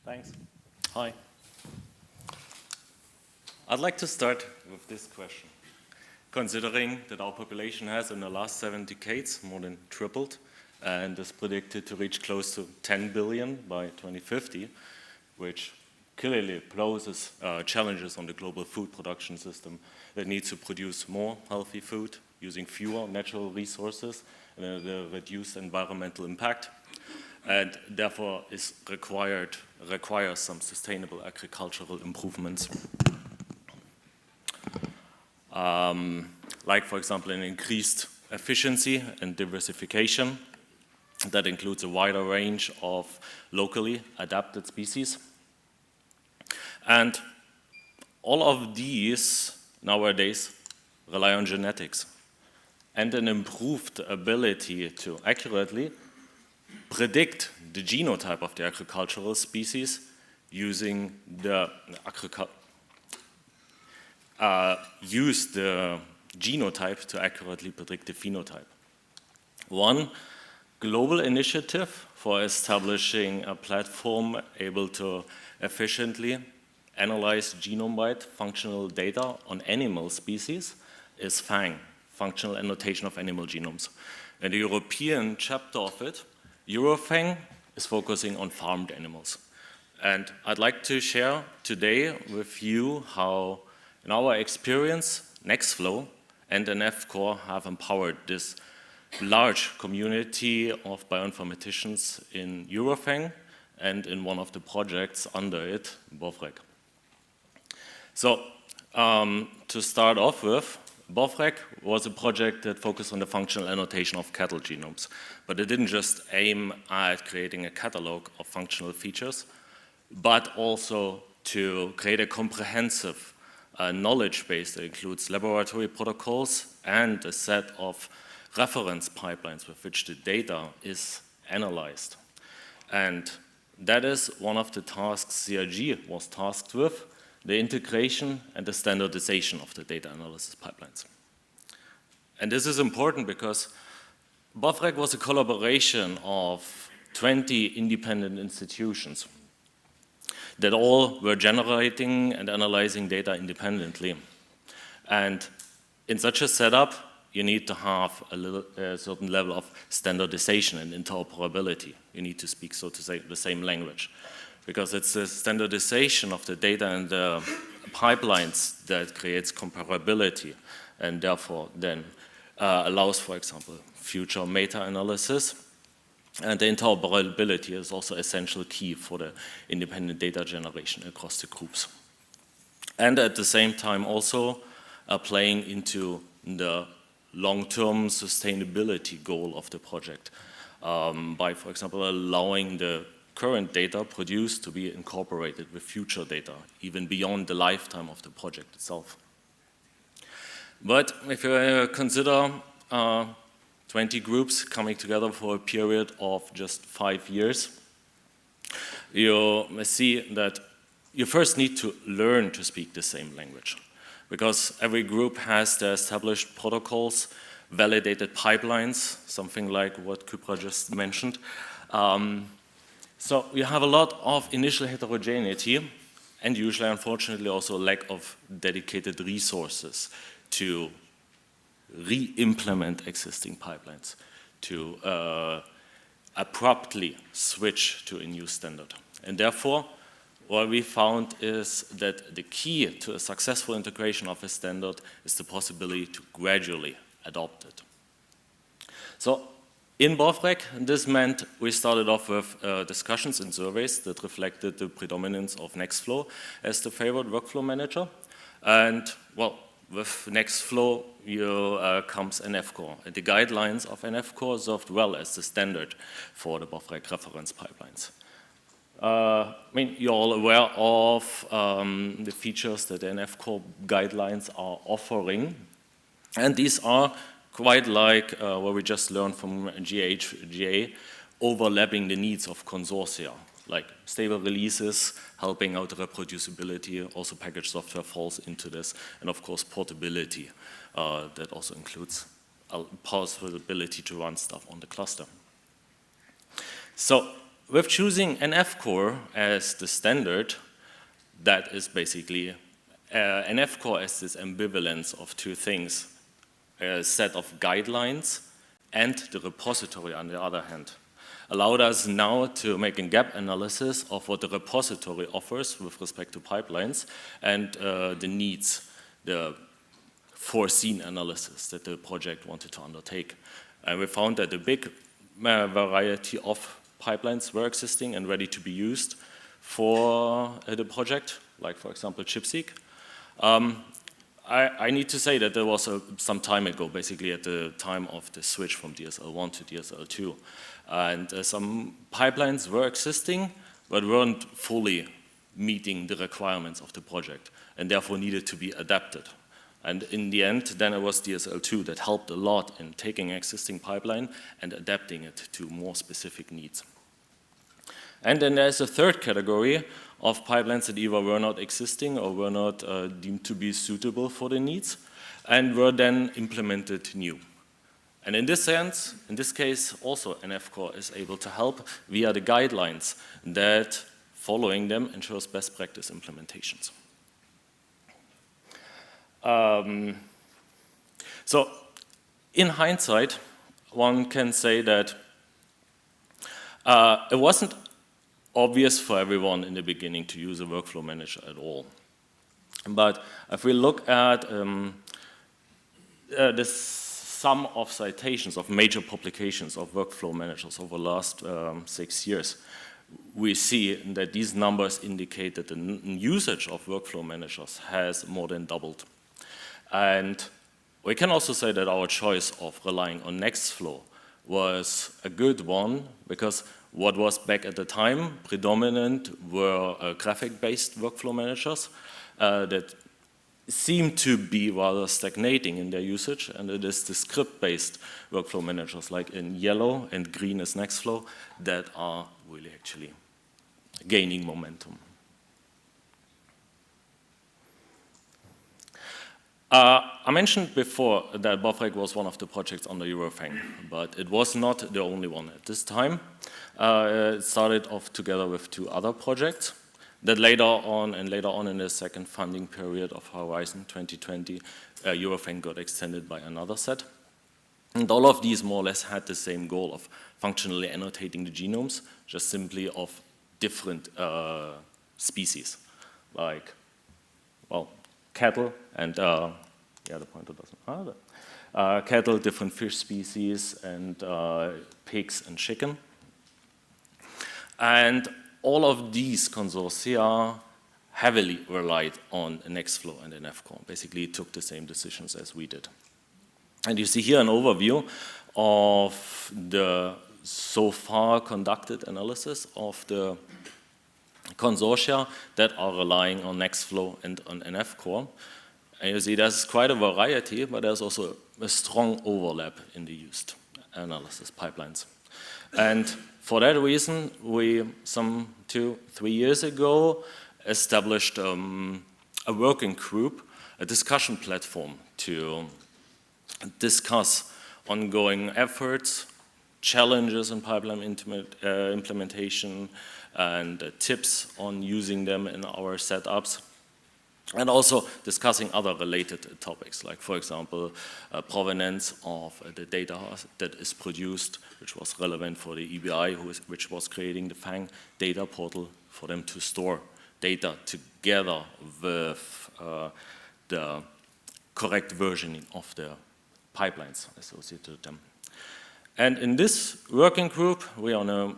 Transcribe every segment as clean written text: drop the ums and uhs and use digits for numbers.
Thanks. Hi. I'd like to start with this question. Considering that our population has, in the last 7 decades, more than tripled and is predicted to reach close to 10 billion by 2050, which clearly poses challenges on the global food production system that needs to produce more healthy food using fewer natural resources and a reduced environmental impact, and therefore requires some sustainable agricultural improvements. Like, for example, an increased efficiency and diversification that includes a wider range of locally adapted species. And all of these nowadays rely on genetics and an improved ability to accurately predict the genotype of the agricultural species using the use the genotype to accurately predict the phenotype. One global initiative for establishing a platform able to efficiently analyze genome-wide functional data on animal species is FAANG, Functional Annotation of Animal Genomes. And the European chapter of it, EuroFAANG, is focusing on farmed animals. And I'd like to share today with you how, in our experience, Nextflow and NF-Core have empowered this large community of bioinformaticians in EuroFAANG and in one of the projects under it, BOVREC. So, to start off with, BOVREC was a project that focused on the functional annotation of cattle genomes, but it didn't just aim at creating a catalog of functional features, but also to create a comprehensive knowledge base that includes laboratory protocols and a set of reference pipelines with which the data is analyzed. And that is one of the tasks CRG was tasked with, the integration and the standardization of the data analysis pipelines. And this is important because BOVREC was a collaboration of 20 independent institutions that all were generating and analyzing data independently. And in such a setup, you need to have a certain level of standardization and interoperability. You need to speak, so to say, the same language, because it's the standardization of the data and the pipelines that creates comparability and therefore then allows, for example, future meta-analysis. And the interoperability is also essential key for the independent data generation across the groups. And at the same time also playing into the long-term sustainability goal of the project by, for example, allowing the current data produced to be incorporated with future data, even beyond the lifetime of the project itself. But if you consider 20 groups coming together for a period of just 5 years, you see that you first need to learn to speak the same language, because every group has their established protocols, validated pipelines, something like what Kypra just mentioned. So you have a lot of initial heterogeneity and usually, unfortunately, also lack of dedicated resources to re-implement existing pipelines, to abruptly switch to a new standard. And therefore, what we found is that the key to a successful integration of a standard is the possibility to gradually adopt it. So in BOVREC, this meant we started off with discussions and surveys that reflected the predominance of Nextflow as the favored workflow manager. And well, with Nextflow comes NF-Core. And the guidelines of NF-Core served well as the standard for the BOVREC reference pipelines. I mean, you're all aware of the features that the NF-Core guidelines are offering. And these are quite like what we just learned from GHGA, overlapping the needs of consortia, like stable releases, helping out reproducibility, also packaged software falls into this, and of course portability, that also includes a possibility to run stuff on the cluster. So with choosing NF core as the standard, that is basically NF core as this ambivalence of two things, a set of guidelines and the repository on the other hand, allowed us now to make a gap analysis of what the repository offers with respect to pipelines and the needs, the foreseen analysis that the project wanted to undertake. And we found that a big variety of pipelines were existing and ready to be used for the project, like for example ChIP-seq. I need to say that there was some time ago, basically at the time of the switch from DSL1 to DSL2. And some pipelines were existing, but weren't fully meeting the requirements of the project, and therefore needed to be adapted. And in the end, then it was DSL2 that helped a lot in taking existing pipeline and adapting it to more specific needs. And then there's a third category of pipelines that either were not existing or were not deemed to be suitable for the needs and were then implemented new. And in this sense, in this case, also NF core is able to help via the guidelines that following them ensures best practice implementations. So in hindsight, one can say that it wasn't obvious for everyone in the beginning to use a workflow manager at all. But if we look at the sum of citations of major publications of workflow managers over the last 6 years, we see that these numbers indicate that the usage of workflow managers has more than doubled. And we can also say that our choice of relying on Nextflow was a good one, because what was back at the time predominant were graphic-based workflow managers that seem to be rather stagnating in their usage, and it is the script-based workflow managers like in yellow and green is Nextflow that are really actually gaining momentum. I mentioned before that BOFREC was one of the projects on the EuroFAANG, but it was not the only one at this time. It started off together with 2 other projects that later on in the second funding period of Horizon 2020, EuroFAANG got extended by another set. And all of these more or less had the same goal of functionally annotating the genomes, just simply of different species, like, well, cattle and, yeah, the pointer doesn't, cattle, different fish species, and pigs and chicken. And all of these consortia heavily relied on Nextflow and NF core, basically took the same decisions as we did. And you see here an overview of the so far conducted analysis of the consortia that are relying on Nextflow and on NF core. And you see there's quite a variety, but there's also a strong overlap in the used analysis pipelines. And for that reason, we, some 2-3 years ago, established a working group, a discussion platform to discuss ongoing efforts, challenges in pipeline implementation, and tips on using them in our setups, and also discussing other related topics, like, for example, provenance of the data that is produced, which was relevant for the EBI, which was creating the FAANG data portal for them to store data together with the correct versioning of the pipelines associated with them. And in this working group, we on a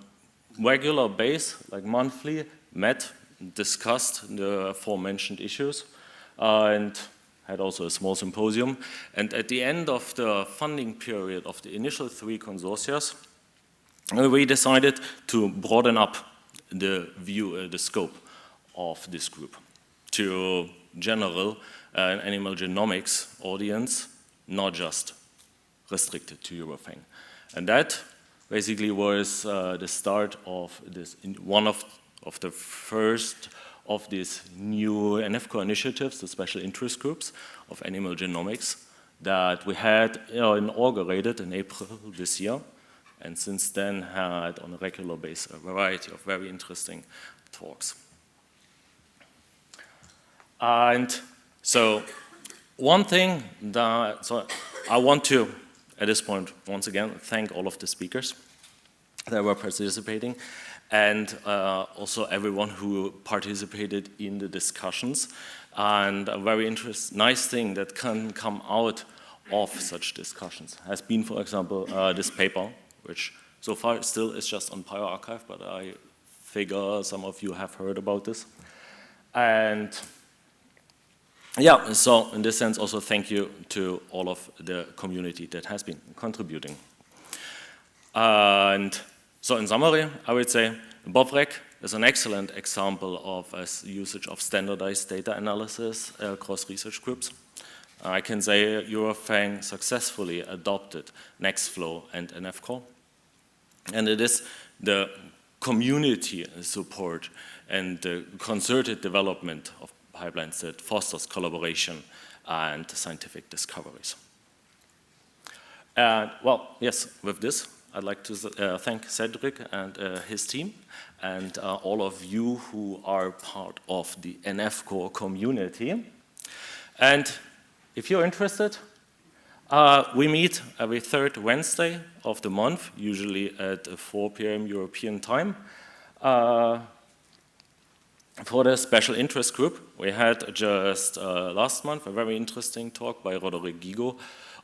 regular basis, like monthly, met, discussed the aforementioned issues, and had also a small symposium. And at the end of the funding period of the initial 3 consortia, we decided to broaden up the view, the scope of this group to general animal genomics audience, not just restricted to EuroFAANG. And that basically was the start of this, one of the first of these new NF core initiatives, the special interest groups of animal genomics, that we had inaugurated in April this year and since then had on a regular basis a variety of very interesting talks. And so one thing that, so I want to, at this point, once again, thank all of the speakers that were participating, and also everyone who participated in the discussions. And a very nice thing that can come out of such discussions has been, for example, this paper, which so far still is just on bioRxiv, but I figure some of you have heard about this. And yeah, so in this sense, also thank you to all of the community that has been contributing. And so in summary, I would say BOVREC is an excellent example of a usage of standardized data analysis across research groups. I can say EuroFAANG successfully adopted Nextflow and NFCore. And it is the community support and the concerted development of pipelines that fosters collaboration and scientific discoveries. And well, yes, with this, I'd like to thank Cedric and his team and all of you who are part of the NFCore community. And if you're interested, we meet every third Wednesday of the month, usually at 4 p.m. European time. For the special interest group, we had just last month a very interesting talk by Roderick Gigo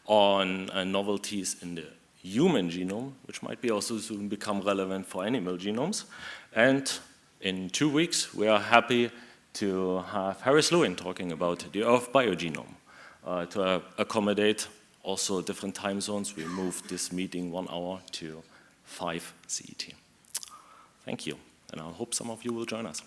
on novelties in the human genome, which might be also soon become relevant for animal genomes. And in 2 weeks, we are happy to have Harris Lewin talking about the Earth biogenome. To accommodate also different time zones, we moved this meeting 1 hour to 5 CET. Thank you, and I hope some of you will join us.